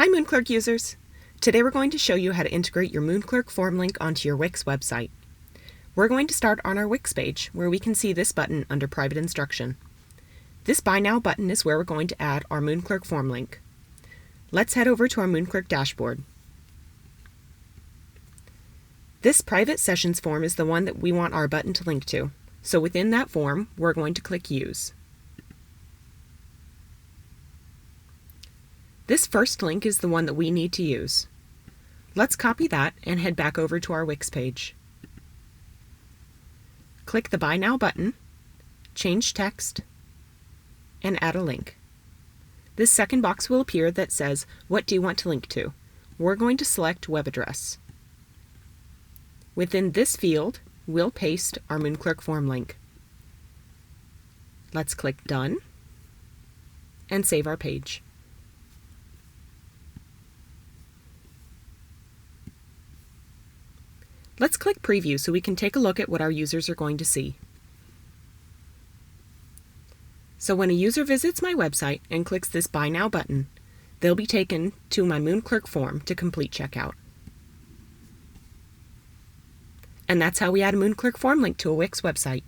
Hi MoonClerk users! Today we're going to show you how to integrate your MoonClerk form link onto your Wix website. We're going to start on our Wix page where we can see this button under Private Instruction. This Buy Now button is where we're going to add our MoonClerk form link. Let's head over to our MoonClerk dashboard. This private sessions form is the one that we want our button to link to. So within that form, we're going to click Use. This first link is the one that we need to use. Let's copy that and head back over to our Wix page. Click the Buy Now button, change text, and add a link. This second box will appear that says, what do you want to link to? We're going to select web address. Within this field, we'll paste our MoonClerk form link. Let's click Done and save our page. Let's click Preview so we can take a look at what our users are going to see. So when a user visits my website and clicks this Buy Now button, they'll be taken to my MoonClerk form to complete checkout. And that's how we add a MoonClerk form link to a Wix website.